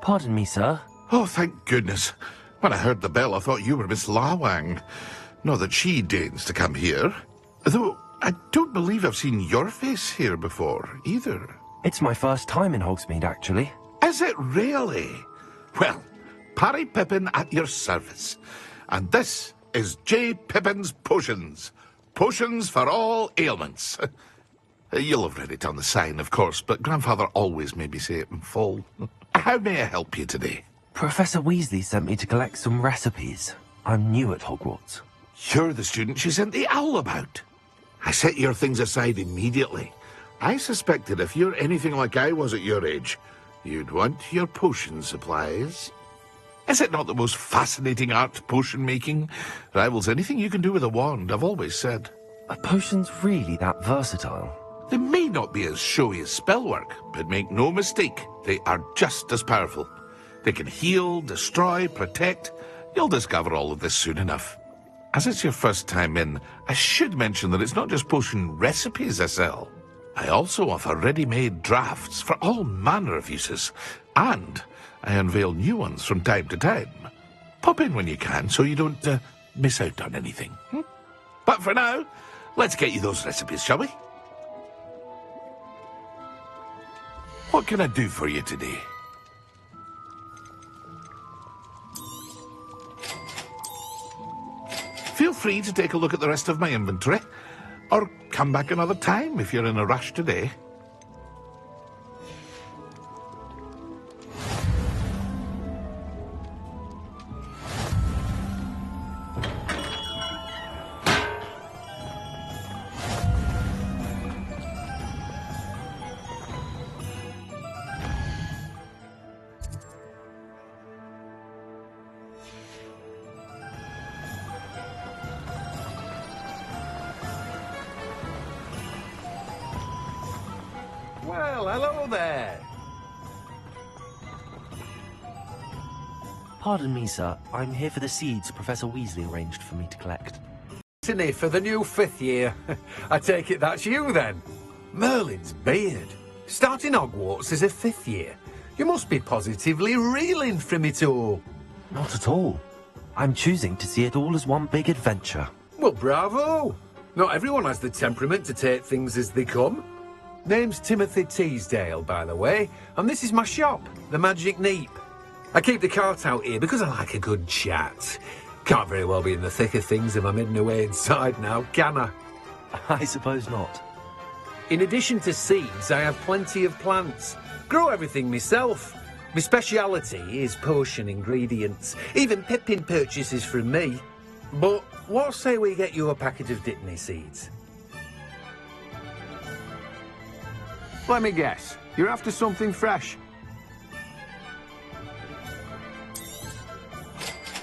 Pardon me, sir. Oh, thank goodness. When I heard the bell, I thought you were Miss Lawang. Not that she deigns to come here. Though, I don't believe I've seen your face here before, either. It's my first time in Hogsmeade, actually. Is it really? Well, Parry Pippin at your service. And this is J. Pippin's Potions. Potions for all ailments. You'll have read it on the sign, of course, but Grandfather always made me say it in full. How may I help you today? Professor Weasley sent me to collect some recipes. I'm new at Hogwarts. You're the student she sent the owl about. I set your things aside immediately. I suspected if you're anything like I was at your age, you'd want your potion supplies. Is it not the most fascinating art, potion making? Rivals anything you can do with a wand, I've always said. Are potions really that versatile? They may not be as showy as spellwork, but make no mistake, they are just as powerful. They can heal, destroy, protect. You'll discover all of this soon enough. As it's your first time in, I should mention that it's not just potion recipes I sell. I also offer ready-made drafts for all manner of uses, and I unveil new ones from time to time. Pop in when you can so you don't miss out on anything. But for now, let's get you those recipes, shall we? What can I do for you today? Feel free to take a look at the rest of my inventory, or come back another time if you're in a rush today. Well, hello there. Pardon me, sir. I'm here for the seeds Professor Weasley arranged for me to collect. Anthony, for the new 5th year. I take it that's you, then. Merlin's beard. Starting Hogwarts as a 5th year. You must be positively reeling from it all. Not at all. I'm choosing to see it all as one big adventure. Well, bravo. Not everyone has the temperament to take things as they come. Name's Timothy Teasdale, by the way, and this is my shop, the Magic Neep. I keep the cart out here because I like a good chat. Can't very well be in the thick of things if I'm hidden away inside now, can I? I suppose not. In addition to seeds, I have plenty of plants. Grow everything myself. My speciality is potion ingredients. Even Pippin purchases from me. But what say we get you a packet of Dittany seeds? Let me guess. You're after something fresh.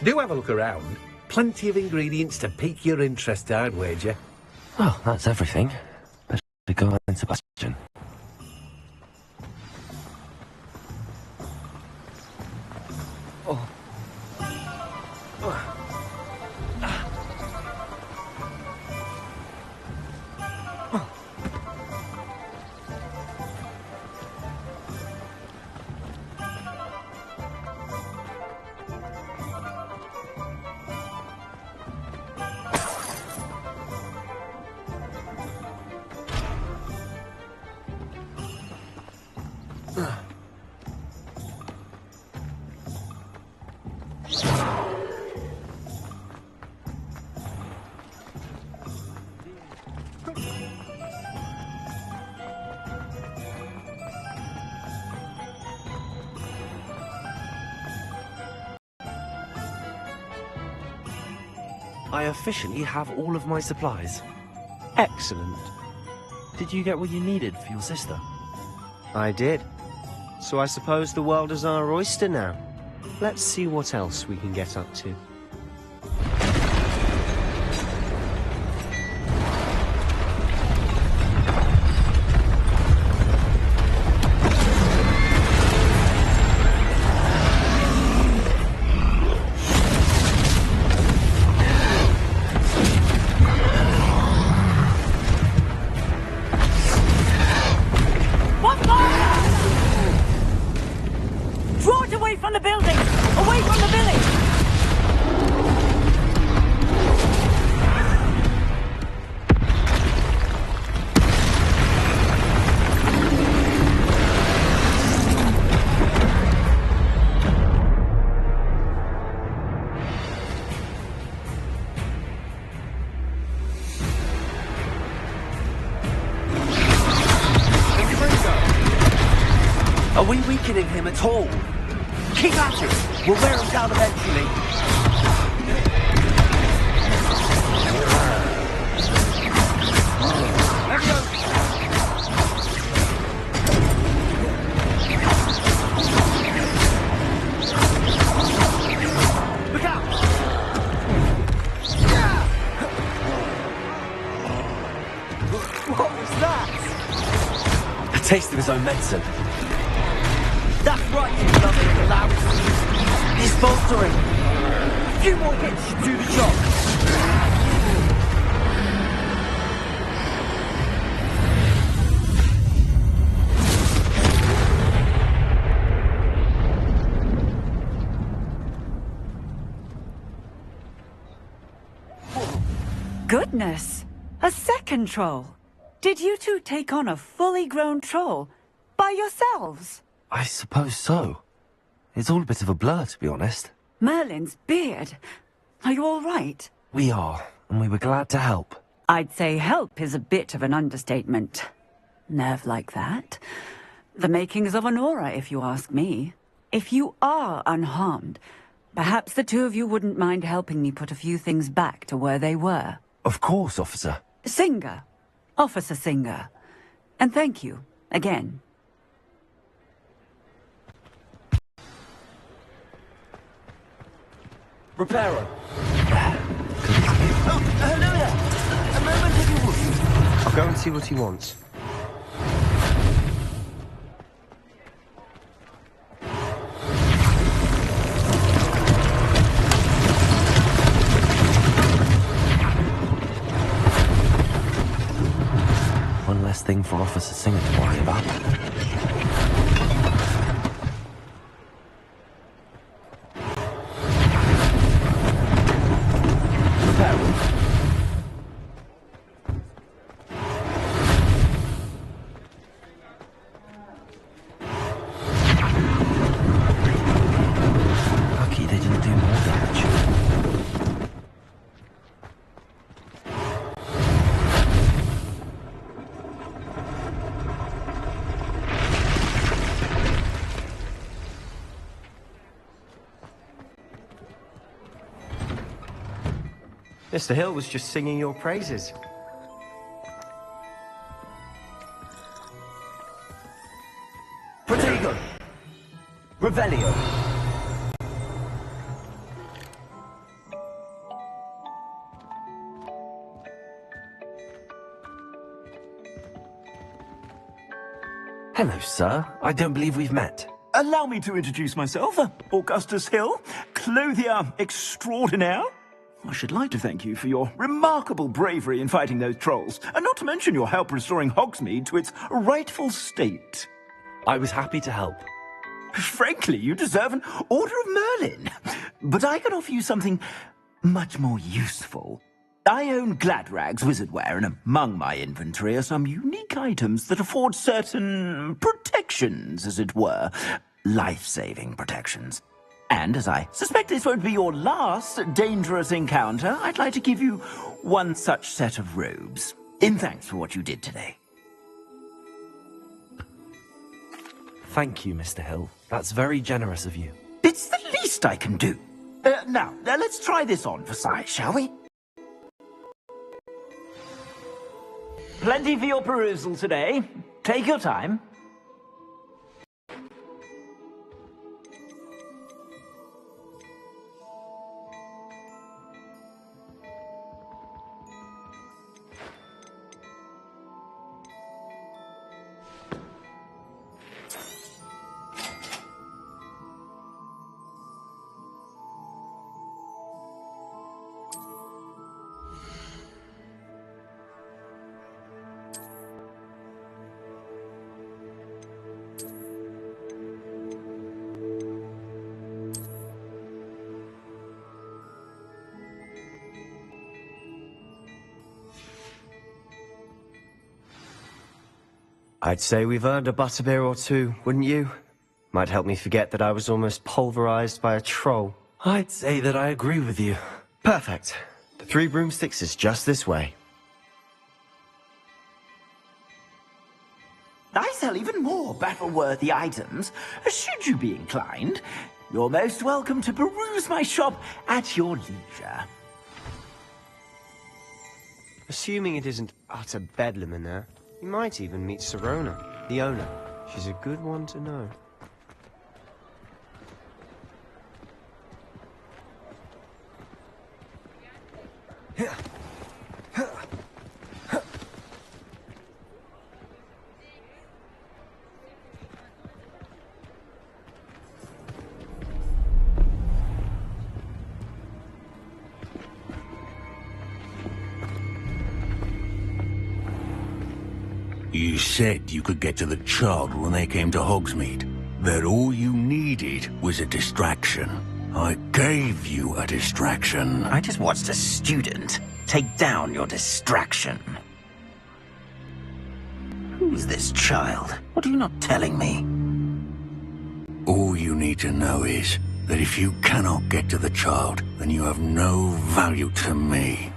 Do have a look around. Plenty of ingredients to pique your interest, I'd wager. Well, that's everything. Better go and Sebastian. Oh. I officially have all of my supplies. Excellent. Did you get what you needed for your sister? I did. So I suppose the world is our oyster now. Let's see what else we can get up to. Draw it away! Away from the building! Away from the village! Are we weakening him at all? Keep at it! We'll wear him down eventually. Look out! What was that? A taste of his own medicine. That's right, you lovely little louse. He's faltering. A few more hits should do the job. Goodness! A second troll! Did you two take on a fully grown troll? By yourselves? I suppose so. It's all a bit of a blur, to be honest. Merlin's beard. Are you all right? We are, and we were glad to help. I'd say help is a bit of an understatement. Nerve like that. The makings of an aura, if you ask me. If you are unharmed, perhaps the two of you wouldn't mind helping me put a few things back to where they were. Of course, officer. Singer. Officer Singer. And thank you, again. Repairer. Oh, hello there. A moment if you would. I'll go and see what he wants. One less thing for Officer Singer to worry about. Lucky they didn't do more damage. Mr. Hill was just singing your praises. Protego! Revelio! Hello, sir. I don't believe we've met. Allow me to introduce myself, Augustus Hill, clothier extraordinaire. I should like to thank you for your remarkable bravery in fighting those trolls, and not to mention your help restoring Hogsmeade to its rightful state. I was happy to help. Frankly, you deserve an Order of Merlin. But I can offer you something much more useful. I own Gladrag's wizardware, and among my inventory are some unique items that afford certain protections, as it were. Life-saving protections. And as I suspect this won't be your last dangerous encounter, I'd like to give you one such set of robes, in thanks for what you did today. Thank you, Mr. Hill. That's very generous of you. It's the least I can do. Now, let's try this on for size, shall we? Plenty for your perusal today. Take your time. I'd say we've earned a butterbeer or two, wouldn't you? Might help me forget that I was almost pulverized by a troll. I'd say that I agree with you. Perfect. The Three Broomsticks is just this way. I sell even more battle-worthy items, should you be inclined. You're most welcome to peruse my shop at your leisure. Assuming it isn't utter bedlam in there, you might even meet Sirona, the owner. She's a good one to know. You said you could get to the child when they came to Hogsmeade. That all you needed was a distraction. I gave you a distraction. I just watched a student take down your distraction. Who's this child? What are you not telling me? All you need to know is that if you cannot get to the child, then you have no value to me.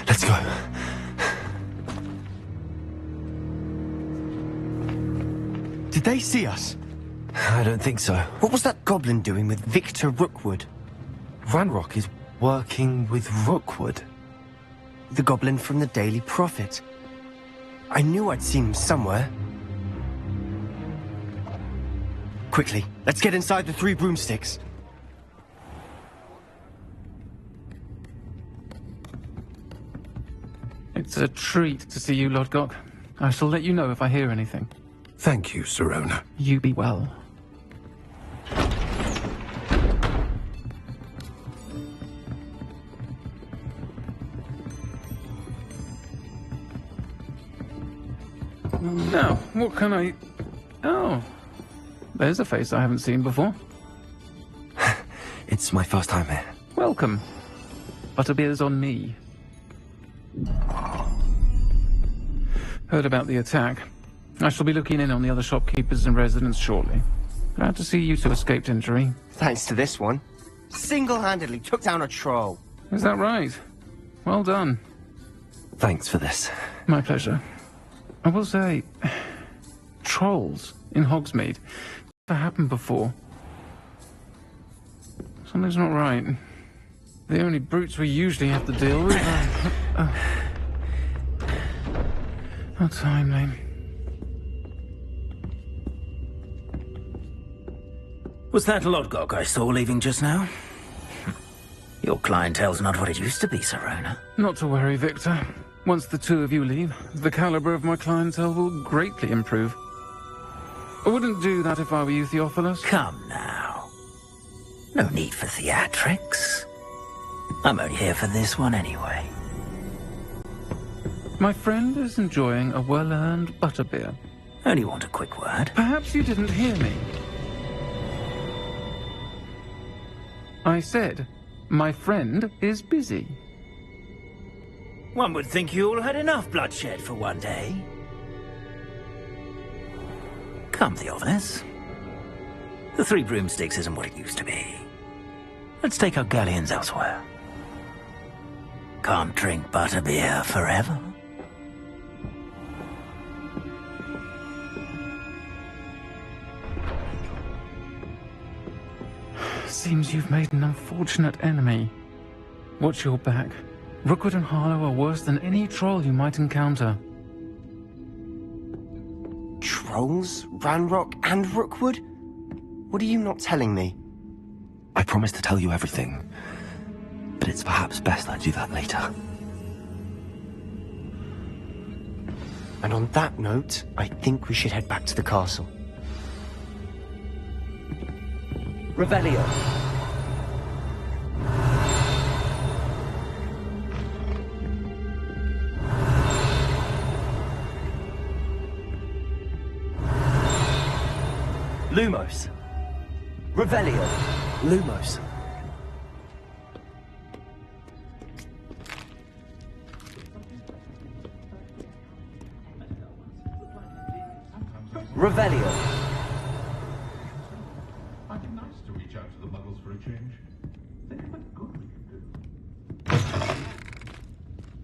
Let's go. Did they see us? I don't think so. What was that goblin doing with Victor Rookwood? Ranrock is working with Rookwood. The goblin from the Daily Prophet. I knew I'd seen him somewhere. Quickly, let's get inside the Three Broomsticks. It's a treat to see you, Lodgok. I shall let you know if I hear anything. Thank you, Sirona. You be well. Now, what can I... Oh, there's a face I haven't seen before. It's my first time here. Welcome. Butterbeer's on me. Heard about the attack. I shall be looking in on the other shopkeepers and residents shortly. Glad to see you two escaped injury. Thanks to this one. Single-handedly took down a troll. Is that right? Well done. Thanks for this. My pleasure. I will say, trolls in Hogsmeade never happened before. Something's not right. The only brutes we usually have to deal with are... How timely. Was that Lodgok I saw leaving just now? Your clientele's not what it used to be, Sirona. Not to worry, Victor. Once the two of you leave, the caliber of my clientele will greatly improve. I wouldn't do that if I were you, Theophilus. Come now. No need for theatrics. I'm only here for this one anyway. My friend is enjoying a well-earned butterbeer. Only want a quick word. Perhaps you didn't hear me. I said, my friend is busy. One would think you all had enough bloodshed for one day. Come, Theophilus. The Three Broomsticks isn't what it used to be. Let's take our galleons elsewhere. Can't drink butterbeer forever. Seems you've made an unfortunate enemy. Watch your back. Rookwood and Harlow are worse than any troll you might encounter. Trolls, Ranrock, and Rookwood? What are you not telling me? I promise to tell you everything, but it's perhaps best I do that later. And on that note, I think we should head back to the castle. Revelio. Lumos. Revelio. Lumos. Revelio. Might be nice to reach out to the muggles for a change. Think of the good we can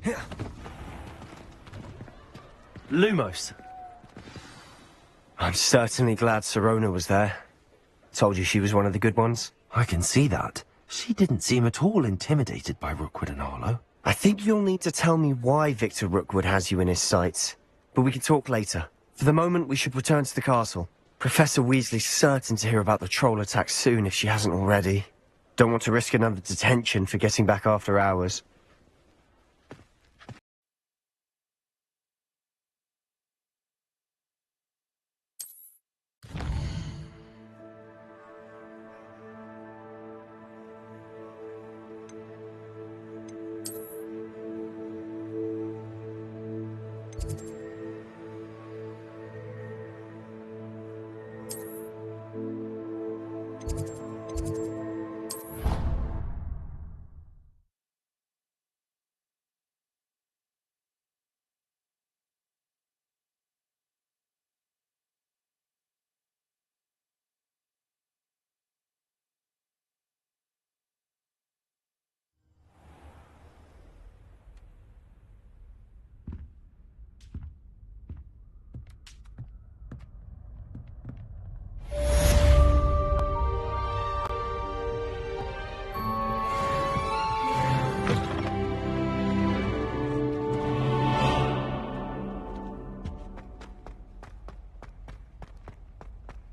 do. Lumos. I'm certainly glad Sirona was there. Told you she was one of the good ones. I can see that. She didn't seem at all intimidated by Rookwood and Harlow. I think you'll need to tell me why Victor Rookwood has you in his sights. But we can talk later. For the moment, we should return to the castle. Professor Weasley's certain to hear about the troll attack soon if she hasn't already. Don't want to risk another detention for getting back after hours.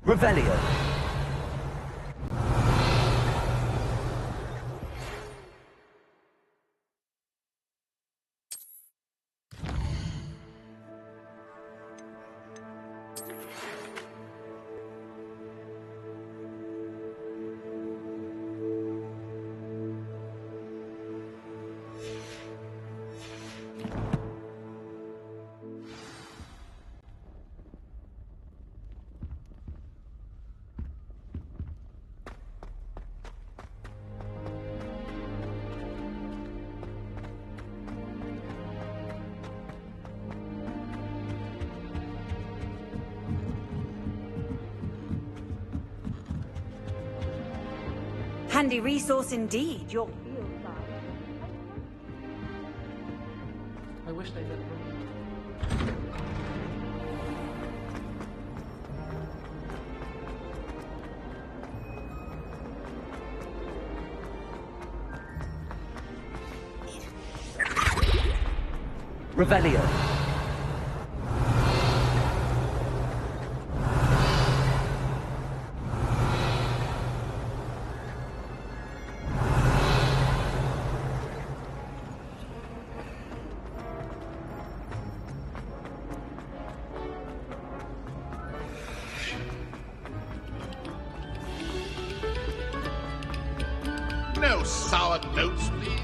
Revelio. Handy resource indeed, your field guide. I wish they did. Revelio. No sour notes, please.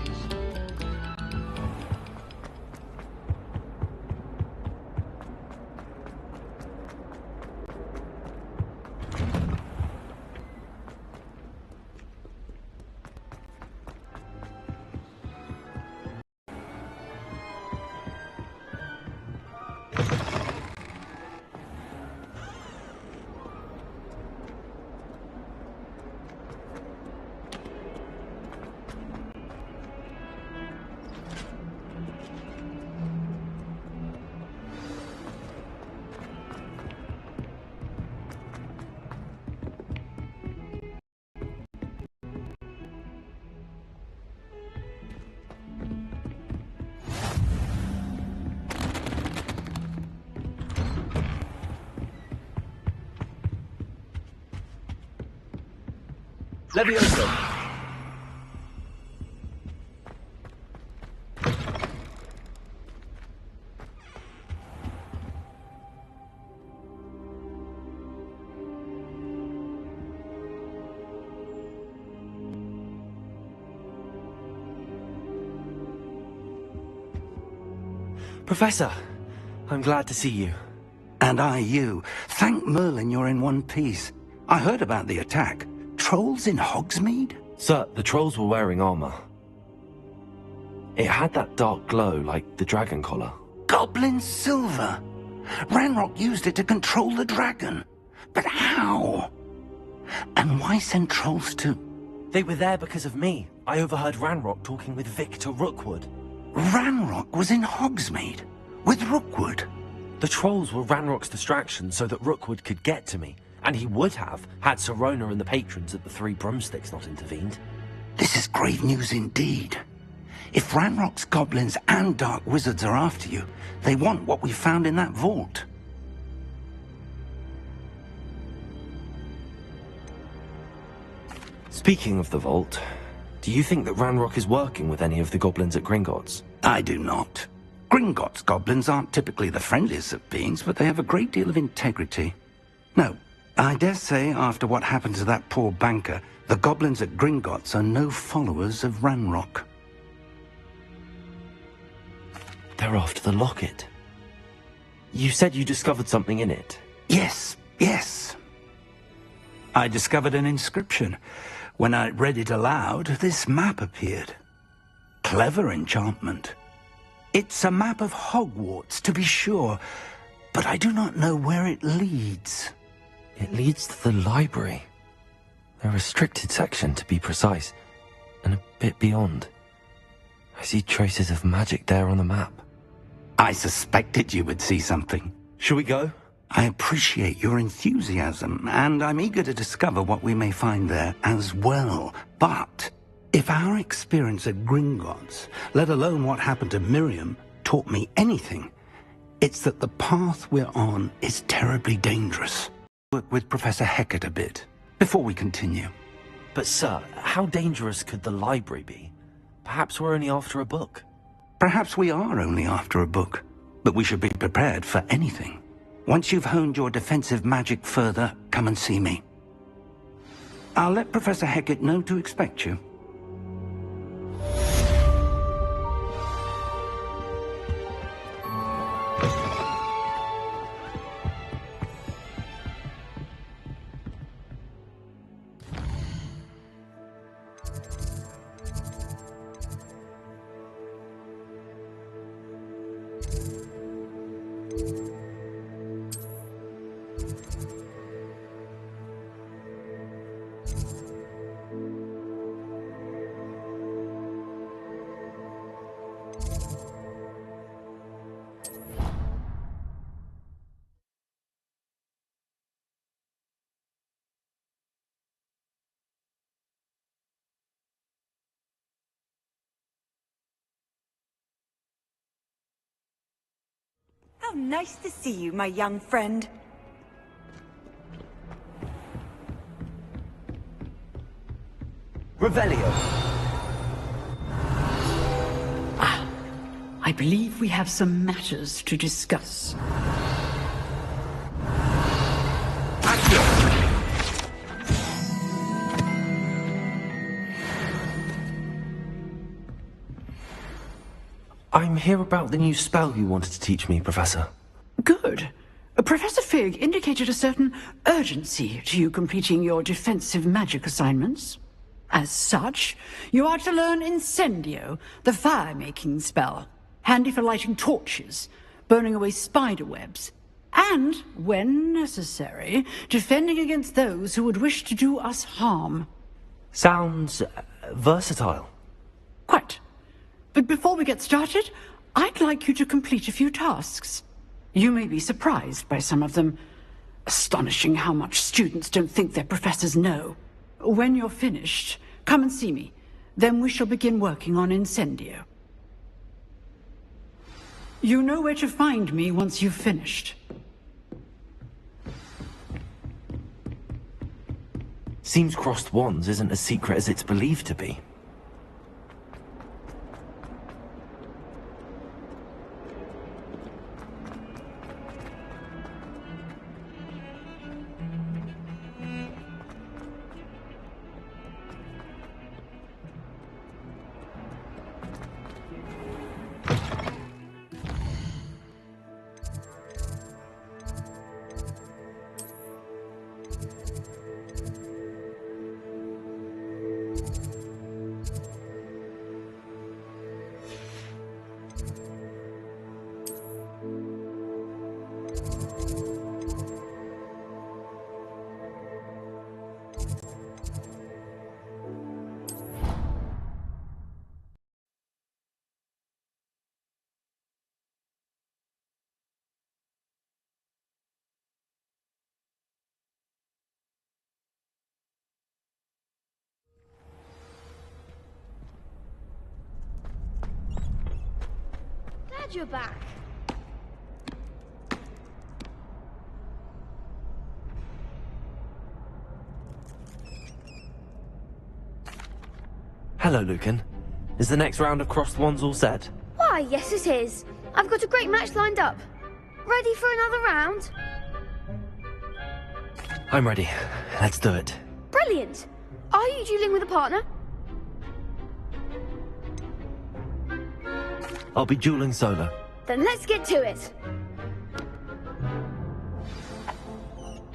Levioso. Professor, I'm glad to see you. And I you. Thank Merlin you're in one piece. I heard about the attack. Trolls in Hogsmeade? Sir, the trolls were wearing armor. It had that dark glow like the dragon collar. Goblin silver. Ranrock used it to control the dragon. But how? And why send trolls to... They were there because of me. I overheard Ranrock talking with Victor Rookwood. Ranrock was in Hogsmeade with Rookwood. The trolls were Ranrock's distraction so that Rookwood could get to me. And he would have, had Sirona and the patrons at the Three Broomsticks not intervened. This is grave news indeed. If Ranrock's goblins and dark wizards are after you, they want what we found in that vault. Speaking of the vault, do you think that Ranrock is working with any of the goblins at Gringotts? I do not. Gringotts goblins aren't typically the friendliest of beings, but they have a great deal of integrity. No, I dare say after what happened to that poor banker, the goblins at Gringotts are no followers of Ranrock. They're after the locket. You said you discovered something in it. Yes. I discovered an inscription. When I read it aloud, this map appeared. Clever enchantment. It's a map of Hogwarts, to be sure, but I do not know where it leads. It leads to the library. A restricted section, to be precise, and a bit beyond. I see traces of magic there on the map. I suspected you would see something. Shall we go? I appreciate your enthusiasm, and I'm eager to discover what we may find there as well. But if our experience at Gringotts, let alone what happened to Miriam, taught me anything, it's that the path we're on is terribly dangerous. Work with Professor Hecat a bit, before we continue. But sir, how dangerous could the library be? Perhaps we're only after a book. Perhaps we are only after a book, but we should be prepared for anything. Once you've honed your defensive magic further, come and see me. I'll let Professor Hecat know to expect you. How nice to see you, my young friend. Revelio. I believe we have some matters to discuss. I'm here about the new spell you wanted to teach me, Professor. Good. Professor Fig indicated a certain urgency to you completing your defensive magic assignments. As such, you are to learn Incendio, the fire-making spell, handy for lighting torches, burning away spider webs, and, when necessary, defending against those who would wish to do us harm. Sounds versatile. Quite. But before we get started, I'd like you to complete a few tasks. You may be surprised by some of them. Astonishing how much students don't think their professors know. When you're finished, come and see me. Then we shall begin working on Incendio. You know where to find me once you've finished. Seems crossed wands isn't as secret as it's believed to be. glad you're back. Hello, Lucan. Is the next round of Crossed Wands all set? Why, yes it is. I've got a great match lined up. Ready for another round? I'm ready. Let's do it. Brilliant. Are you dueling with a partner? I'll be dueling solo. Then let's get to it.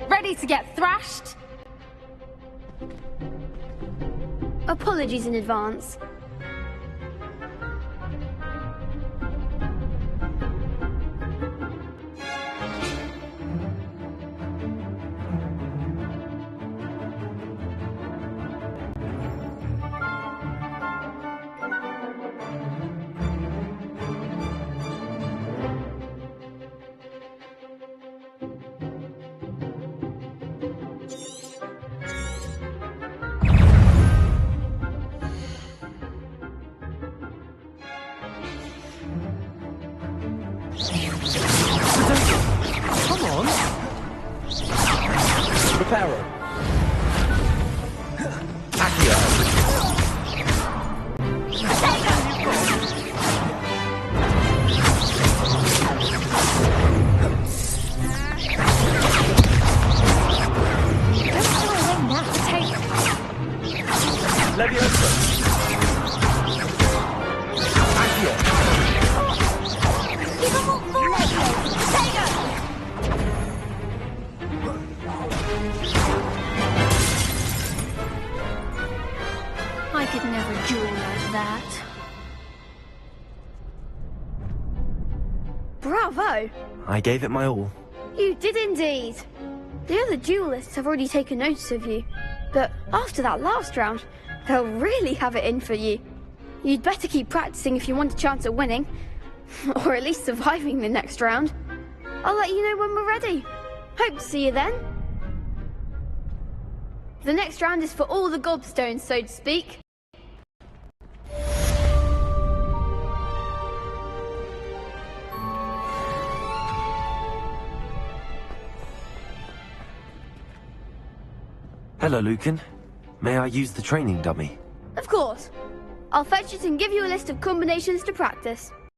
Ready to get thrashed? Apologies in advance. Come on! Reparo. Accio. Leviosa. Accio. I could never duel like that. Bravo! I gave it my all. You did indeed. The other duelists have already taken notice of you, but after that last round, they'll really have it in for you. You'd better keep practicing if you want a chance at winning, or at least surviving the next round. I'll let you know when we're ready. Hope to see you then. The next round is for all the gobstones, so to speak. Hello, Lucan. May I use the training dummy? Of course. I'll fetch it and give you a list of combinations to practice.